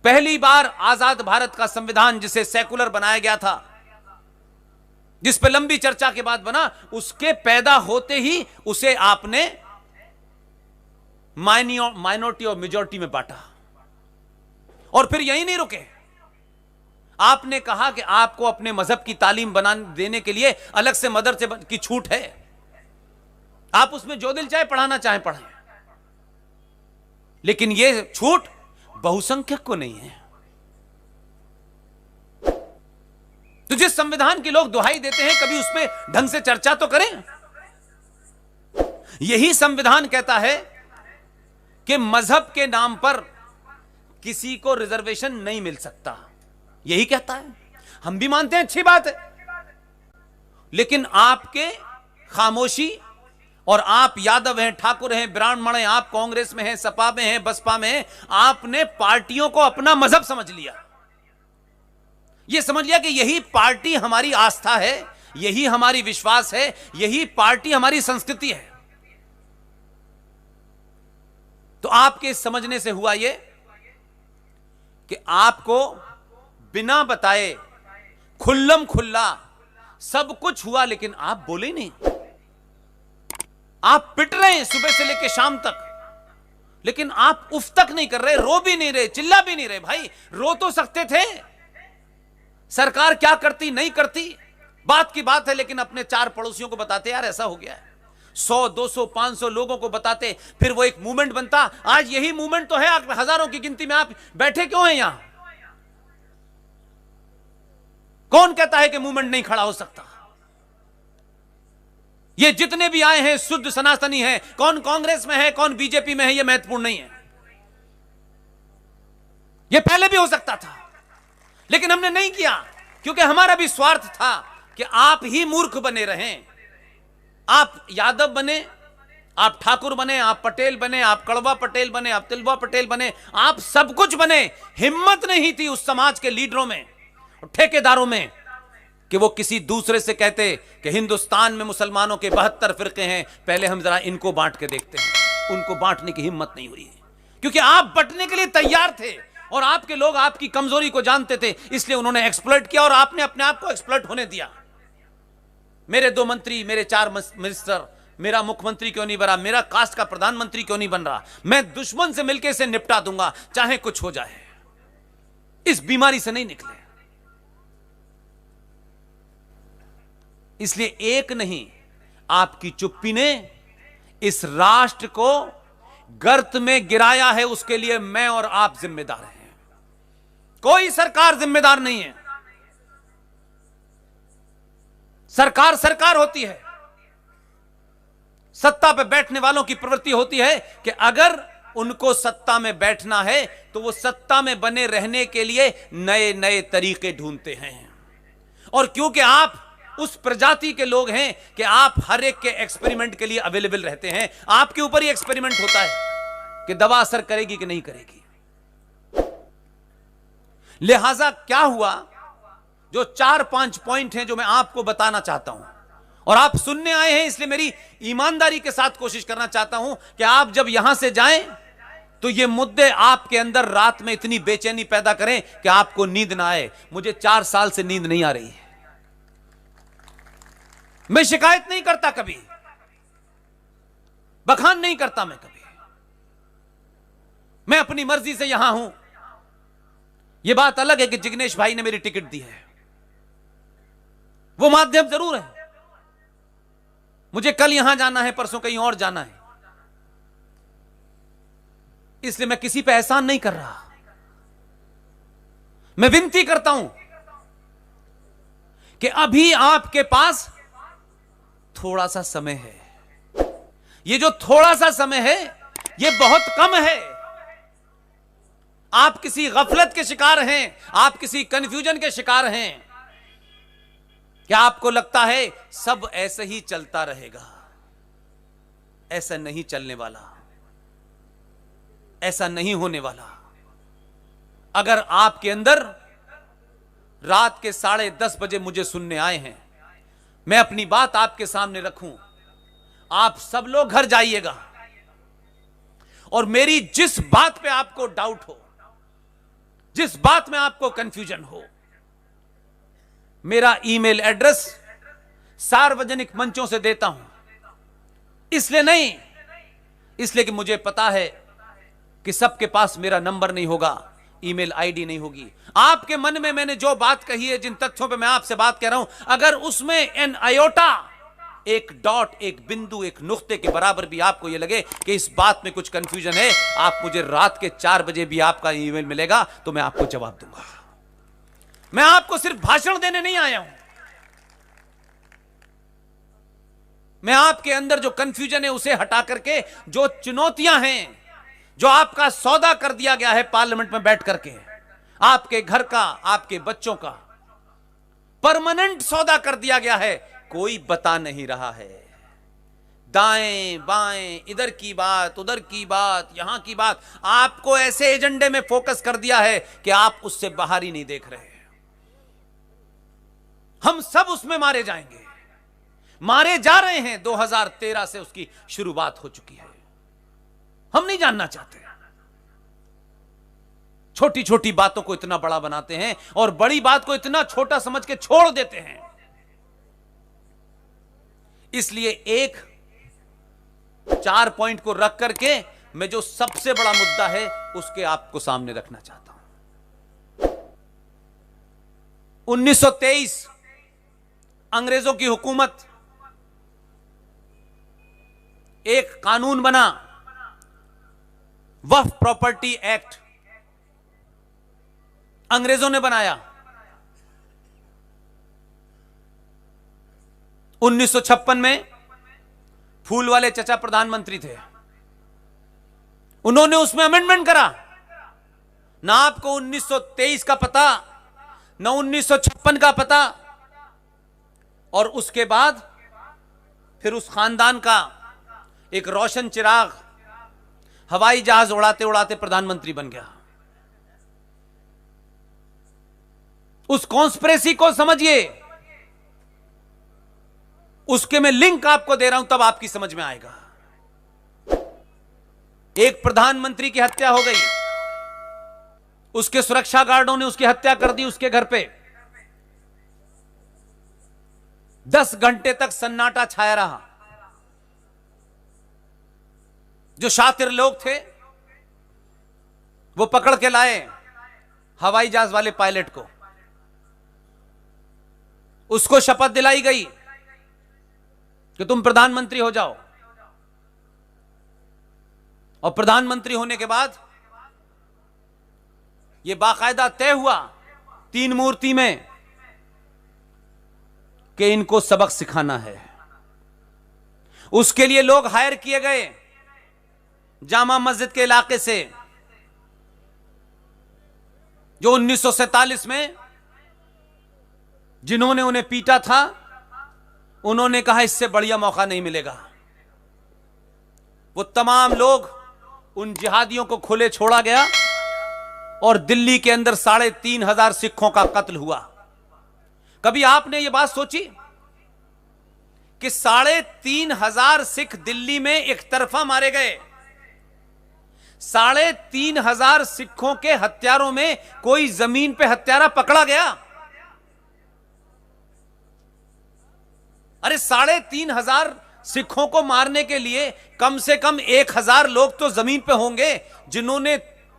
पहली बार आजाद भारत का संविधान जिसे सेकुलर बनाया गया था, जिस पर लंबी चर्चा के बाद बना, उसके पैदा होते ही उसे आपने माइनॉरिटी और मेजॉरिटी में बांटा। और फिर यही नहीं रुके, आपने कहा कि आपको अपने मजहब की तालीम देने के लिए अलग से मदरसे की छूट है, आप उसमें जो दिल चाहे पढ़ाना चाहे पढ़ाएं, लेकिन यह छूट बहुसंख्यक को नहीं है। तो जिस संविधान के लोग दुहाई देते हैं, कभी उस पर ढंग से चर्चा तो करें। यही संविधान कहता है कि मजहब के नाम पर किसी को रिजर्वेशन नहीं मिल सकता, यही कहता है। हम भी मानते हैं, अच्छी बात है, लेकिन आपके खामोशी, और आप यादव हैं, ठाकुर हैं, ब्राह्मण हैं, आप कांग्रेस में हैं, सपा में हैं, बसपा में हैं, आपने पार्टियों को अपना मजहब समझ लिया। यह समझ लिया कि यही पार्टी हमारी आस्था है, यही हमारी विश्वास है, यही पार्टी हमारी संस्कृति है। तो आपके समझने से हुआ यह कि आपको बिना बताए खुल्लम खुल्ला सब कुछ हुआ, लेकिन आप बोले नहीं। आप पिट रहे हैं सुबह से लेकर शाम तक, लेकिन आप उफ तक नहीं कर रहे, रो भी नहीं रहे, चिल्ला भी नहीं रहे। भाई रो तो सकते थे, सरकार क्या करती नहीं करती बात की बात है, लेकिन अपने 4 पड़ोसियों को बताते, यार ऐसा हो गया है, 100, 200, 500 लोगों को बताते, फिर वो एक मूवमेंट बनता। आज यही मूवमेंट तो है, हजारों की गिनती में आप बैठे क्यों हैं यहां? कौन कहता है कि मूवमेंट नहीं खड़ा हो सकता? ये जितने भी आए हैं शुद्ध सनातनी हैं, कौन कांग्रेस में है, कौन बीजेपी में है, ये महत्वपूर्ण नहीं है। ये पहले भी हो सकता था, लेकिन हमने नहीं किया, क्योंकि हमारा भी स्वार्थ था कि आप ही मूर्ख बने रहें। आप यादव बने, आप ठाकुर बने, आप पटेल बने, आप कड़वा पटेल बने, आप तिलवा पटेल बने, आप सब कुछ बने। हिम्मत नहीं थी उस समाज के लीडरों में, ठेकेदारों में, कि वो किसी दूसरे से कहते कि हिंदुस्तान में मुसलमानों के 72 फिरके हैं, पहले हम जरा इनको बांट के देखते हैं। उनको बांटने की हिम्मत नहीं हुई, क्योंकि आप बंटने के लिए तैयार थे, और आपके लोग आपकी कमजोरी को जानते थे, इसलिए उन्होंने एक्सप्लॉइट किया, और आपने अपने आप को एक्सप्लॉइट होने दिया। मेरे 2 मंत्री, मेरे 4 मिनिस्टर, मेरा मुख्यमंत्री क्यों नहीं बना, मेरा कास्ट का प्रधानमंत्री क्यों नहीं बन रहा, मैं दुश्मन से मिलकर इसे निपटा दूंगा, चाहे कुछ हो जाए। इस बीमारी से नहीं निकले। इसलिए एक नहीं, आपकी चुप्पी ने इस राष्ट्र को गर्त में गिराया है, उसके लिए मैं और आप जिम्मेदार हैं। कोई सरकार जिम्मेदार नहीं है। सरकार सरकार होती है, सत्ता पे बैठने वालों की प्रवृत्ति होती है कि अगर उनको सत्ता में बैठना है तो वो सत्ता में बने रहने के लिए नए नए तरीके ढूंढते हैं। और क्योंकि आप उस प्रजाति के लोग हैं कि आप हर एक के एक्सपेरिमेंट के लिए अवेलेबल रहते हैं, आपके ऊपर ही एक्सपेरिमेंट होता है कि दवा असर करेगी कि नहीं करेगी। लिहाजा क्या हुआ, जो 4-5 पॉइंट हैं जो मैं आपको बताना चाहता हूं, और आप सुनने आए हैं, इसलिए मेरी ईमानदारी के साथ कोशिश करना चाहता हूं कि आप जब यहां से जाएं तो ये मुद्दे आपके अंदर रात में इतनी बेचैनी पैदा करें कि आपको नींद ना आए। मुझे 4 साल से नींद नहीं आ रही है। मैं शिकायत नहीं करता, कभी बखान नहीं करता, मैं अपनी मर्जी से यहां हूं। यह बात अलग है कि जिग्नेश भाई ने मेरी टिकट दी है, वो माध्यम जरूर है। मुझे कल यहां जाना है, परसों कहीं और जाना है, इसलिए मैं किसी पे एहसान नहीं कर रहा। मैं विनती करता हूं कि अभी आपके पास थोड़ा सा समय है। ये जो थोड़ा सा समय है, ये बहुत कम है। आप किसी गफलत के शिकार हैं, आप किसी कंफ्यूजन के शिकार हैं। क्या आपको लगता है सब ऐसे ही चलता रहेगा? ऐसा नहीं चलने वाला, ऐसा नहीं होने वाला। अगर आपके अंदर रात के 10:30 बजे मुझे सुनने आए हैं, मैं अपनी बात आपके सामने रखूं, आप सब लोग घर जाइएगा, और मेरी जिस बात पे आपको डाउट हो, जिस बात में आपको कंफ्यूजन हो, मेरा ईमेल एड्रेस सार्वजनिक मंचों से देता हूं। इसलिए नहीं, इसलिए कि मुझे पता है कि सबके पास मेरा नंबर नहीं होगा, ईमेल आईडी नहीं होगी। आपके मन में मैंने जो बात कही है, जिन तथ्यों पे मैं आपसे बात कर रहा हूं, अगर उसमें एन आयोटा, एक डॉट, एक बिंदु, एक नुक्ते के बराबर भी आपको यह लगे कि इस बात में कुछ कंफ्यूजन है, आप मुझे रात के 4 बजे भी आपका ईमेल मिलेगा तो मैं आपको जवाब दूंगा। मैं आपको सिर्फ भाषण देने नहीं आया हूं, मैं आपके अंदर जो कंफ्यूजन है उसे हटा करके, जो चुनौतियां हैं, जो आपका सौदा कर दिया गया है पार्लियामेंट में बैठ करके, आपके घर का, आपके बच्चों का परमानेंट सौदा कर दिया गया है, कोई बता नहीं रहा है। दाएं बाएं, इधर की बात, उधर की बात, यहां की बात, आपको ऐसे एजेंडे में फोकस कर दिया है कि आप उससे बाहर ही नहीं देख रहे। हम सब उसमें मारे जाएंगे, मारे जा रहे हैं। 2013 से उसकी शुरुआत हो चुकी है। हम नहीं जानना चाहते। छोटी छोटी बातों को इतना बड़ा बनाते हैं और बड़ी बात को इतना छोटा समझ के छोड़ देते हैं। इसलिए एक 4 पॉइंट को रख करके मैं जो सबसे बड़ा मुद्दा है उसके आपको सामने रखना चाहता हूं। 1923 अंग्रेजों की हुकूमत, एक कानून बना, वक्फ प्रॉपर्टी एक्ट, अंग्रेजों ने बनाया। 1956 में फूल वाले चचा प्रधानमंत्री थे, उन्होंने उसमें अमेंडमेंट करा। ना आपको 1923 का पता, ना 1956 का पता। और उसके बाद फिर उस खानदान का एक रोशन चिराग हवाई जहाज उड़ाते उड़ाते प्रधानमंत्री बन गया। उस कॉन्स्पिरेसी को समझिए, उसके मैं लिंक आपको दे रहा हूं, तब आपकी समझ में आएगा। एक प्रधानमंत्री की हत्या हो गई, उसके सुरक्षा गार्डों ने उसकी हत्या कर दी उसके घर पे। 10 घंटे तक सन्नाटा छाया रहा। जो शातिर लोग थे वो पकड़ के लाए हवाई जहाज वाले पायलट को, उसको शपथ दिलाई गई कि तुम प्रधानमंत्री हो जाओ। और प्रधानमंत्री होने के बाद यह बाकायदा तय हुआ 3 मूर्ति में कि इनको सबक सिखाना है। उसके लिए लोग हायर किए गए जामा मस्जिद के इलाके से, जो 1947 में जिन्होंने उन्हें पीटा था, उन्होंने कहा इससे बढ़िया मौका नहीं मिलेगा। वो तमाम लोग, उन जिहादियों को खुले छोड़ा गया और दिल्ली के अंदर 3,500 सिखों का कत्ल हुआ। कभी आपने ये बात सोची कि 3,500 सिख दिल्ली में एक तरफा मारे गए? 3,500 सिखों के हत्यारों में कोई जमीन पे हत्यारा पकड़ा गया? अरे 3,500 सिखों को मारने के लिए कम से कम 1,000 लोग तो जमीन पे होंगे जिन्होंने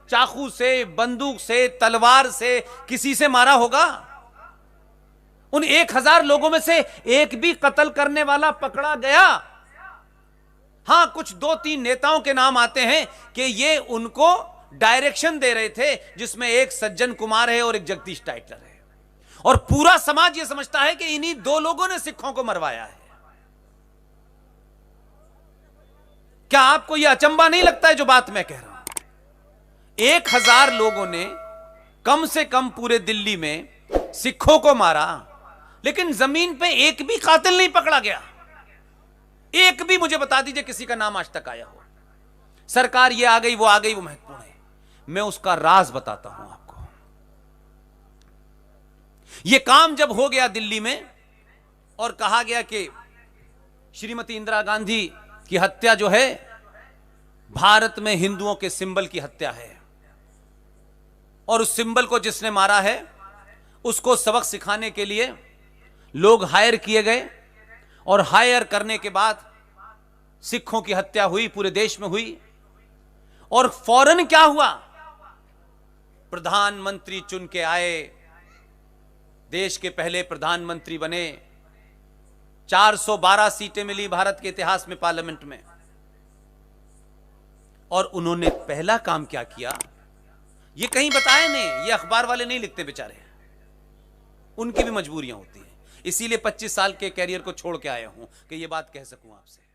चाकू से, बंदूक से, तलवार से, किसी से मारा होगा। उन 1,000 लोगों में से एक भी कत्ल करने वाला पकड़ा गया? हां, कुछ 2-3 नेताओं के नाम आते हैं कि ये उनको डायरेक्शन दे रहे थे, जिसमें एक सज्जन कुमार है और एक जगदीश टाइटलर है। और पूरा समाज ये समझता है कि इन्हीं 2 लोगों ने सिखों को मरवाया है। क्या आपको यह अचंबा नहीं लगता है जो बात मैं कह रहा हूं? 1,000 लोगों ने कम से कम पूरे दिल्ली में सिखों को मारा, लेकिन जमीन पे एक भी कातिल नहीं पकड़ा गया। एक भी मुझे बता दीजिए किसी का नाम आज तक आया हो। सरकार ये आ गई, वो आ गई, वो महत्वपूर्ण है। मैं उसका राज बताता हूं आपको। यह काम जब हो गया दिल्ली में और कहा गया कि श्रीमती इंदिरा गांधी की हत्या जो है भारत में हिंदुओं के सिंबल की हत्या है, और उस सिंबल को जिसने मारा है उसको सबक सिखाने के लिए लोग हायर किए गए, और हायर करने के बाद सिखों की हत्या हुई, पूरे देश में हुई। और फौरन क्या हुआ, प्रधानमंत्री चुन के आए, देश के पहले प्रधानमंत्री बने, 412 सीटें मिली भारत के इतिहास में पार्लियामेंट में। और उन्होंने पहला काम क्या किया, ये कहीं बताया नहीं, ये अखबार वाले नहीं लिखते बेचारे, उनकी भी मजबूरियां होती हैं। इसीलिए 25 साल के कैरियर को छोड़ के आया हूं कि ये बात कह सकूं आपसे।